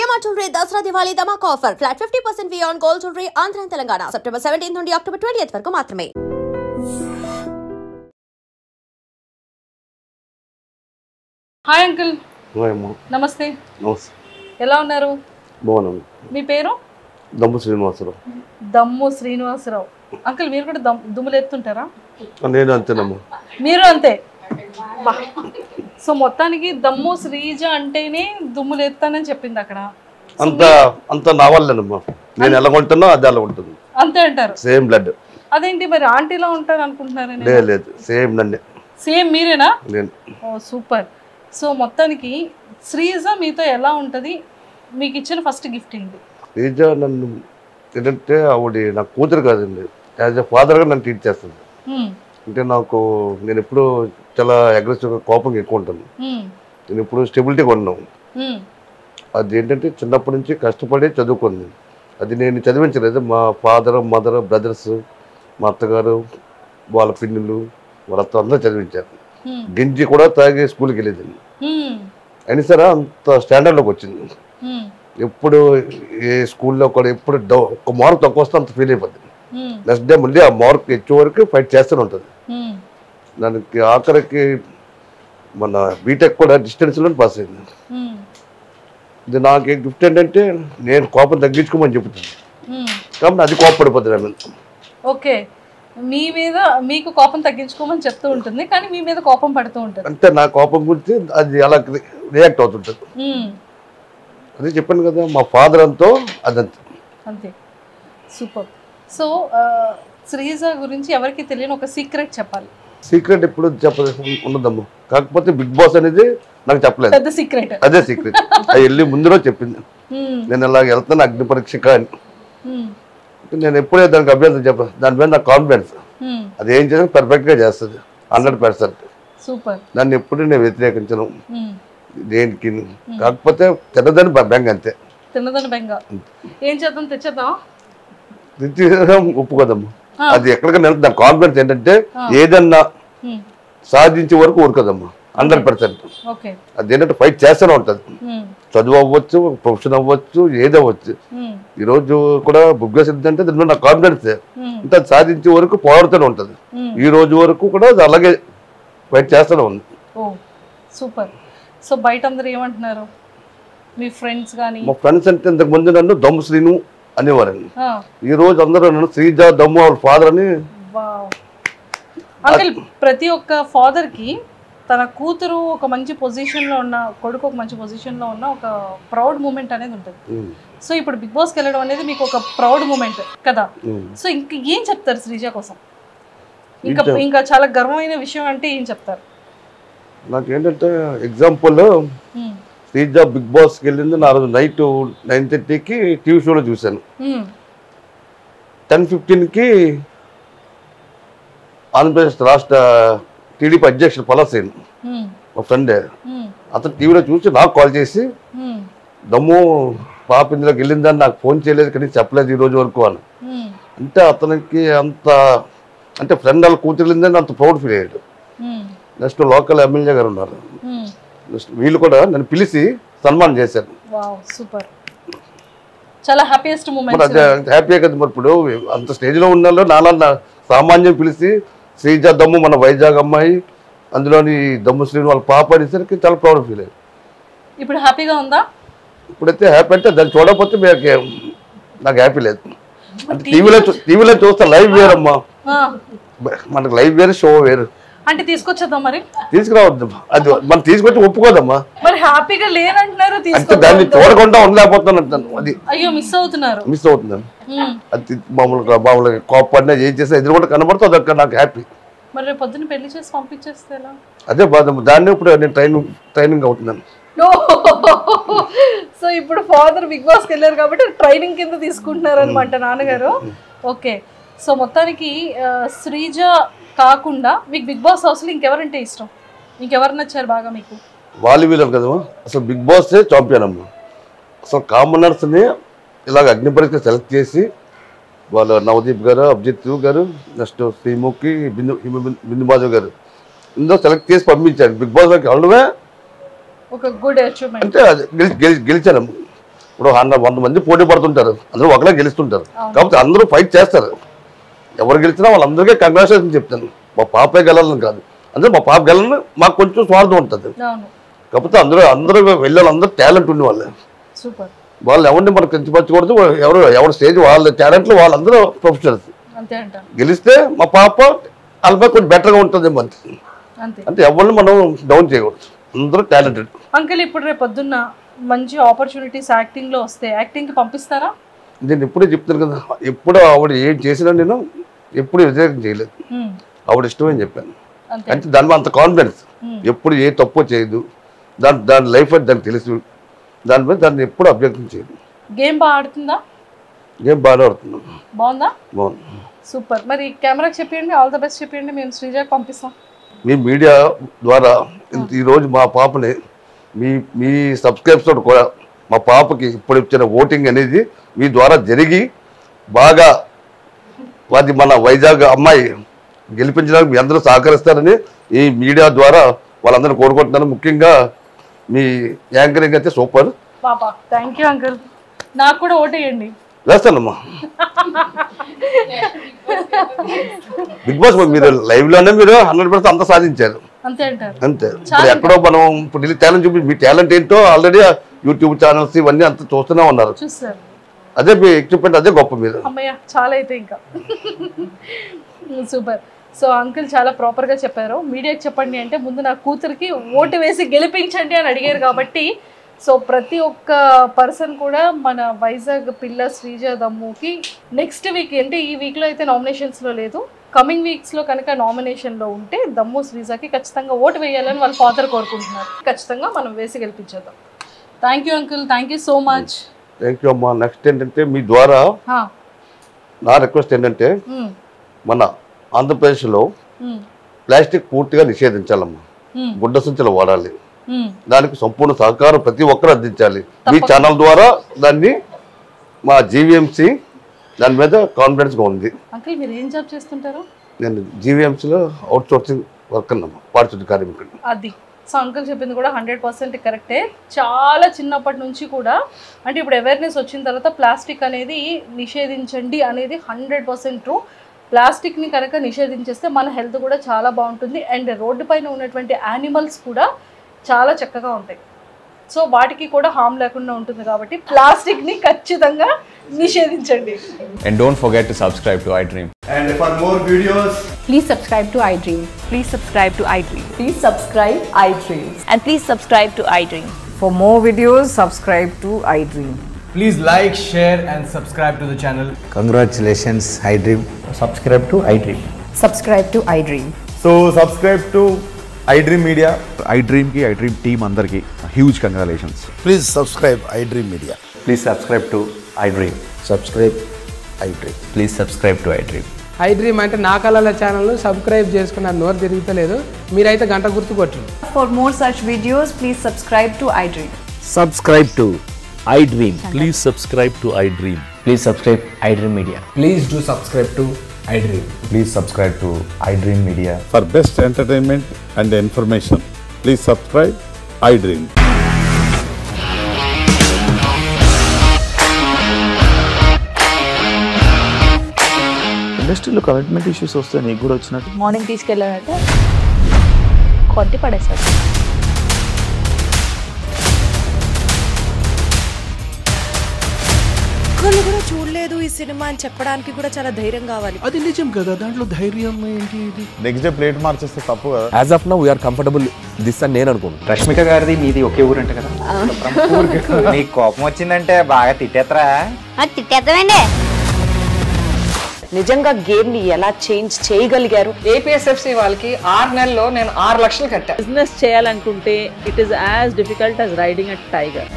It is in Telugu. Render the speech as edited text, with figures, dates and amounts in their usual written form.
GMR Jewelry Dasra Diwali Dhamak offer. Flat 50% fee on gold jewelry. Andhra and Telangana. September 17th నుండి October 20th వరకు మాత్రమే. Hi uncle. హాయ్ అమ్మా. నమస్తే. నమస్తే. ఎలా ఉన్నారు? బాగున్నాను. మీ పేరు? దమ్ము శ్రీనివాసరావు. దమ్ము శ్రీనివాసరావు. అంకుల్ మీరు కూడా దుమ్ములు ఎత్తుంటారా? నేను అంతేనమ్మా. మీరు అంతే. సో మొత్తానికి దమ్ము శ్రీజ అంటేనే దుమ్ములు ఎత్తానని చెప్పింది అక్కడ. అంత నా వల్లేనమ్మా. నేను ఎలా ఉంటున్నా అది అలా ఉంటుంది. అంతే అంటారు. Same blood. అదేంటి మరి ఆంటీలా ఉంటారు అనుకుంటున్నారు? లేదు సేమ్ నన్నే. సేమ్ మీరేనా? నేను. ఓ సూపర్. సో మొత్తానికి శ్రీజ మీతో ఎలా ఉంటుంది? మీకు ఇచ్చిన ఫస్ట్ గిఫ్ట్ ఏంటి? శ్రీజ నన్ను ఏంటంటే ఆవిడ నా కూతురు కాదండి, యాజ్ ఎ ఫాదర్గా నన్ను ట్రీట్ చేస్తుంది. అంటే నేను ఎప్పుడు చాలా అగ్రెసివ్గా కోపంగా ఎక్కువ ఉంటాను. నేను ఇప్పుడు స్టెబిలిటీగా ఉన్నాను. అది ఏంటంటే చిన్నప్పటి నుంచి కష్టపడి చదువుకుంది. అది నేను చదివించలేదు, మా ఫాదర్ మదర్ బ్రదర్స్ మా అత్తగారు వాళ్ళ పిన్నులు వాళ్ళతో అందరూ చదివించారు. గింజి కూడా తాగి స్కూల్కి వెళ్ళేది. అయినా సరే అంత స్టాండర్డ్లోకి వచ్చింది. ఎప్పుడు ఏ స్కూల్లో కూడా ఎప్పుడు ఒక మార్క్ తక్కువ వస్తే అంత ఫీల్ అయిపోద్ది. నెక్స్ట్ డే మళ్ళీ ఆ మార్క్ వచ్చే వరకు ఫైట్ చేస్తూనే ఉంటుంది. దానికి ఆఖరికి మన బీటెక్ కూడా డిస్టెన్స్లో పాస్ అయింది. ఇది నాకు గిఫ్ట్ ఏంటంటే నేను కోపం తగ్గించుకోమని చెప్తుంది కాబట్టి అది కోపపడిపోతుంది ఆమె. ఓకే, మీ మీద మీకు కోపం తగ్గించుకోమని చెప్తూ ఉంటుంది కానీ మీ మీద కోపం పడుతూ ఉంటుంది. అంటే నా కోపం గురించి అది అలా రియాక్ట్ అవుతుంటుంది. అదే చెప్పాను కదా, మా ఫాదర్ అంతో అదంతే. అంతే. సూపర్. సో శ్రీజ గురించి ఎవరికి తెలియని ఒక సీక్రెట్ చెప్పాలి. సీక్రెట్ ఎప్పుడు ఉన్నదమ్మా, కాకపోతే బిగ్ బాస్ అనేది నాకు చెప్పలేదు. పెద్ద సీక్రెట్ అదే సీక్రెట్. అది వెళ్ళి ముందులో చెప్పింది నేను ఇలాగ వెళ్తాను అగ్ని పరీక్ష కానీ. నేను ఎప్పుడే దానికి అభ్యర్థం చెప్పాను, దాని మీద నాకు కాన్ఫిడెన్స్. అది ఏం చేసినా పర్ఫెక్ట్గా చేస్తుంది 100%. సూపర్. దాన్ని ఎప్పుడు నేను వ్యతిరేకించను దేనికి. కాకపోతే తిన్నదని బెంగ అంతే. తిన్నదని బెంగ. ఏం చేద్దాం? తెచ్చేద్దాం. ఒప్పుకోదమ్మా. అది ఎక్కడికైనా వెళ్తుంది. దాని కాన్ఫిడెన్స్ ఏంటంటే ఏదన్నా సాధించే వరకు ఊరుకోదమ్మా 100%. అది ఏంటంటే ఫైట్ చేస్తూనే ఉంటుంది. చదువు అవ్వచ్చు, ప్రొఫెషన్ అవ్వచ్చు, ఏదవ్వచ్చు. ఈ రోజు కూడా బుక్ అంటే దానిలో నా కాన్ఫిడెన్స్ అంటే అది సాధించే వరకు పోరాడుతూనే ఉంటుంది. ఈ రోజు వరకు కూడా అది అలాగే ఫైట్ చేస్తూనే ఉంది. సూపర్. సో బయట అందరూ ఏమంటున్నారు మీ ఫ్రెండ్స్ కానీ? మా ఫ్రెండ్స్ అంటే ఇంతకు ముందు నన్ను దమ్ము శ్రీను అనేవారండి. ఈ రోజు అందరూ నన్ను శ్రీజ దమ్ము వాళ్ళ ఫాదర్ అని. అంకుల్, ప్రతి ఒక్క ఫాదర్ కి తన కూతురు ఒక మంచి పొజిషన్ లో ఉన్న, కొడుకు ఒక మంచి పొజిషన్ లో ఉన్న ఒక ప్రౌడ్ మూమెంట్ అనేది ఉంటుంది. సో ఇప్పుడు బిగ్ బాస్కి వెళ్ళడం అనేది మీకు ఒక ప్రౌడ్ మూమెంట్ కదా. సో ఇంకా ఏం చెప్తారు శ్రీజ కోసం? ఇంకా చాలా గర్వమైన విషయం అంటే ఏం చెప్తారు? నాకేంటంటే ఎగ్జాంపుల్, శ్రీజ బిగ్ బాస్కి వెళ్ళింది నా రోజు నైట్ 9:30కి టీవీ షోలో చూశాను. 10:15కి ఆంధ్రప్రదేశ్ రాష్ట్ర టీడీపీ అధ్యక్షుడు పలాసేన్ మా ఫ్రెండే, అతను టీవీలో చూసి నాకు కాల్ చేసి దమ్ము పాప ఇందులోకి వెళ్ళిందని నాకు ఫోన్ చేయలేదు కానీ చెప్పలేదు ఈ రోజు వరకు అని. అంటే అతనికి అంత అంటే ఫ్రెండ్ వాళ్ళ కూతురు వెళ్ళిందని అంత ప్రౌడ్ ఫీల్ అయ్యాడు. నెక్స్ట్ లోకల్ ఎమ్మెల్యే గారు ఉన్నారు, వీళ్ళు కూడా నన్ను పిలిచి సన్మానం చేశారు. సూపర్. చాలా హ్యాపీయెస్ట్ మూమెంట్. అదే హ్యాపీయే కదా. మరి ఇప్పుడు అంత స్టేజ్లో ఉన్నాలో నాన్న సామాన్యం పిలిచి శ్రీజ దమ్ము మన వైజాగ్ అమ్మాయి అందులోని దమ్ము శ్రీను వాళ్ళ పాప అనేసరికి చాలా ప్రౌడ్ ఫీల్ అయ్యారు. ఇప్పుడు హ్యాపీగా ఉందా? ఇప్పుడైతే హ్యాపీ అంటే దాన్ని చూడకపోతే నాకు హ్యాపీ లేదు. అంటే టీవీలో చూస్తే లైవ్ వేరమ్మా, మనకు లైవ్ వేరు షో వేరు. అంటే తీసుకొచ్చేద్దాం మరి? తీసుకురావద్దు, అది మనం తీసుకొచ్చి ఒప్పుకోదమ్మా. మరి హ్యాపీగా లేనంటున్నారు, అంటే దాన్ని చూడకుండా ఉండలేకపోతాను అంటాను. అది అయ్యో మిస్ అవుతున్నాను. అది మామూలుగా కోపడినా ఏం చేసినా ఎదురు కూడా కనబడుతుంది, అదొక్క నాకు హ్యాపీ. మరి రేపు పొద్దున్న పెళ్లి చేసి పంపించేస్తే ఎలా? అదే బాధ. దాన్ని ఇప్పుడు నేను ట్రైనింగ్ అవుతున్నాను. సో ఇప్పుడు ఫాదర్ బిగ్ బాస్కి వెళ్ళారు కాబట్టి ట్రైనింగ్ కింద తీసుకుంటున్నారు అనమాట నాన్నగారు. ఓకే. సో మొత్తానికి శ్రీజ కాకుండా మీకు బిగ్ బాస్ హౌస్లో ఇంకెవరంటే ఇష్టం? ఇంకెవరు నచ్చారు బాగా మీకు? వాళ్ళు వీళ్ళు కదమ్మా, అసలు బిగ్ బాస్ ఛాంపియన్ అమ్మా. అసలు కామనర్స్ని ఇలాగ అగ్ని పరీక్ష సెలెక్ట్ చేసి వాళ్ళు నవదీప్ గారు, అభిజిత్ గారు, నెక్స్ట్ శ్రీముఖి, బిందు మాధవ్ గారు ఇందులో సెలెక్ట్ చేసి పంపించారు బిగ్ బాస్లోకి. వెళ్ళడమే ఒక గుడ్ అచీవ్మెంట్. అంటే గెలిచాను. ఇప్పుడు 100 మంది పోటీ పడుతుంటారు, అందరూ ఒకలా గెలుస్తుంటారు. కాబట్టి అందరూ ఫైట్ చేస్తారు. ఎవరు గెలిచినా వాళ్ళందరికీ కంగ్రాచులేషన్ చెప్తాను. మా పాపే గెలాలని కాదు, అంటే మా పాప గెలని మాకు కొంచెం స్వార్థం ఉంటుంది. కాకపోతే అందరూ వెళ్ళాలందరూ టాలెంట్ ఉండే వాళ్ళే. వాళ్ళు ఎవరిని మనకు కించపరచకూడదు. ఎవరు స్టేజ్ వాళ్ళ టాలెంట్లు వాళ్ళందరూ ప్రొఫెషనల్స్. గెలిస్తే మా పాప వాళ్ళపై కొంచెం బెటర్గా ఉంటుంది అంటే ఎవరిని మనం డౌన్ చేయకూడదు. అందరూ టాలెంటెడ్. అంకుల్ ఇప్పుడు రేపు పొద్దున్న మంచి ఆపర్చునిటీస్ యాక్టింగ్ లో వస్తే యాక్టింగ్ కి పంపిస్తారా? నేను ఎప్పుడే చెప్తాను కదా, ఎప్పుడు ఆవిడ ఏం చేసినా నేను ఎప్పుడు వ్యతిరేకం చేయలేదు. ఆవిడ ఇష్టమని చెప్పాను. అంటే దాని మీద అంత కాన్ఫిడెన్స్, ఎప్పుడు ఏ తప్పు చేయదు. దాని లైఫ్ అది దానికి తెలుసు. దాని మీద దాన్ని ఎప్పుడు అబ్జెక్షన్ చేయదు. గేమ్ బాగా ఆడుతుందా? గేమ్ బాగా ఆడుతున్నాం. బాగుందా? బాగుంది. సూపర్. మరి కెమెరాకి చెప్పండి, ఆల్ ద బెస్ట్ చెప్పండి, మేము శ్రీజాకి పంపిస్తాం. మీ మీడియా ద్వారా ఈరోజు మా పాపని మీ సబ్స్క్రైబ్స్ తోటి కూడా మా పాపకి ఇప్పుడు ఇచ్చిన ఓటింగ్ అనేది మీ ద్వారా జరిగి బాగా అది మన వైజాగ్ అమ్మాయి గెలిపించడానికి మీ అందరూ సహకరిస్తారని ఈ మీడియా ద్వారా వాళ్ళందరూ కోరుకుంటున్నాను. ముఖ్యంగా మీ యాంకరింగ్ అయితే సూపర్. పాపా థ్యాంక్ యూ అంకుల్. నాకు కూడా ఓటేయండి. వేస్తానమ్మా. బిగ్ బాస్ మీరు లైవ్ లోనే మీరు 100% అంతా సాధించారు. అంతే అంటారు? అంతే. ఇప్పుడు ఎక్కడో మనం ఇప్పుడు టాలెంట్ చూపి మీ టాలెంట్ ఏంటో ఆల్రెడీ యూట్యూబ్ ఛానల్స్ ఇవన్నీ అంతా చూస్తూనే ఉన్నారు. అదే మీ ఎక్విప్మెంట్, అదే గొప్ప మీద. అమ్మయ్య చాలా అయితే ఇంకా సూపర్. సో అంకుల్ చాలా ప్రాపర్గా చెప్పారు. మీడియాకి చెప్పండి అంటే ముందు నా కూతురికి ఓటు వేసి గెలిపించండి అని అడిగారు కాబట్టి సో ప్రతి ఒక్క పర్సన్ కూడా మన వైజాగ్ పిల్ల శ్రీజ దమ్ముకి నెక్స్ట్ వీక్ అంటే ఈ వీక్లో అయితే నామినేషన్స్లో లేదు, కమింగ్ వీక్స్లో కనుక నామినేషన్లో ఉంటే దమ్ము శ్రీజాకి ఖచ్చితంగా ఓటు వేయాలని వాళ్ళ ఫాదర్ కోరుకుంటున్నారు. ఖచ్చితంగా మనం వేసి గెలిపించేద్దాం. Thank you uncle, thank you so much. Thank you అమ్మా. నెక్స్ట్ ఏంటంటే మీ ద్వారా నా రిక్వెస్ట్ ఏంటంటే మన ఆంధ్రప్రదేశ్లో ప్లాస్టిక్ పూర్తిగా నిషేధించాలమ్మా. గుడ్డ సంచులు వాడాలి. దానికి సంపూర్ణ సహకారం ప్రతి ఒక్కరు అందించాలి. మీ ఛానల్ ద్వారా దాన్ని మా జీవీఎంసీ దాని మీద కాన్ఫిడెన్స్గా ఉంది. అంకుల్ మీరు ఏం జాబ్ చేస్తుంటారు? నేను జీవీఎంసీలో అవుట్ సోర్సింగ్ వర్క్ అన్నమ్మా, పారిశుద్ధ్య కార్మికుడు. అది సో అంకుల్ చెప్పింది కూడా 100% కరెక్టే. చాలా చిన్నప్పటి నుంచి కూడా అంటే ఇప్పుడు అవేర్నెస్ వచ్చిన తర్వాత ప్లాస్టిక్ అనేది నిషేధించండి అనేది 100% ట్రూ. ప్లాస్టిక్ని కనుక నిషేధించేస్తే మన హెల్త్ కూడా చాలా బాగుంటుంది అండ్ రోడ్డు పైన ఉన్నటువంటి యానిమల్స్ కూడా చాలా చక్కగా ఉంటాయి. సో వాటికి కూడా హామ్ లేకుండా ఉంటుంది కాబట్టి ప్లాస్టిక్ని ఖచ్చితంగా నిషేధించండి. And don't forget to subscribe to iDream. And for more videos, please subscribe to iDream. Please subscribe to iDream. Please subscribe iDream. And please subscribe to iDream. For more videos, subscribe to iDream. please like, share and subscribe to the channel. Congratulations, iDream. Subscribe to iDream. Subscribe to iDream. So subscribe to iDream Media. iDream ki iDream team andarki huge congratulations. Please subscribe iDream Media. Please subscribe to iDream. Subscribe iDream. Please subscribe to iDream. iDream అంటే నా కళల ఛానల్ సబ్స్క్రైబ్ చేసుకున్న నోరు తిరుగుతలేదు, మీరైతే గంట గుర్తు కొట్టండి. For more such videos, please subscribe to iDream. Subscribe to iDream. Please subscribe to iDream. Please subscribe iDream Media. Please do subscribe to iDream. Please subscribe to iDream Media. For best entertainment and information, please subscribe iDream. ఇండస్ట్రీలో కమిట్మెంట్ ఇష్యూస్ వస్తే నీకు కూడా వచ్చినట్టు మార్నింగ్ తీసుకెళ్ళాలంటే కొట్టి పడేసాడు. ఒక్కళ్ళు కూడా చూడలేదు ఈ సినిమా అని చెప్పడానికి కూడా చాలా ధైర్యం కావాలి. అది నిజం కదా, దాంట్లో ధైర్యం ఏంటి? ఇది నెక్స్ట్ డే ప్లేట్ మార్చేస్తే తప్పు కదా. As of now we are comfortable this అని నేను అనుకుంటున్నాను. రష్మిక గారిది మీది ఒకే ఊరు అంట కదా. నీకు కోపం వచ్చిందంటే బాగా తిట్టేత్తరా? తిట్టేద్దామండి. నిజంగా గేమ్ ని ఎలా చేంజ్ చేయగలిగారు? ఏపీఎస్ఎఫ్సి వాళ్ళకి 6 నెలల్లో నేను 6 లక్షలు కట్టా. బిజినెస్ చేయాలనుకుంటే it is as difficult as riding a tiger.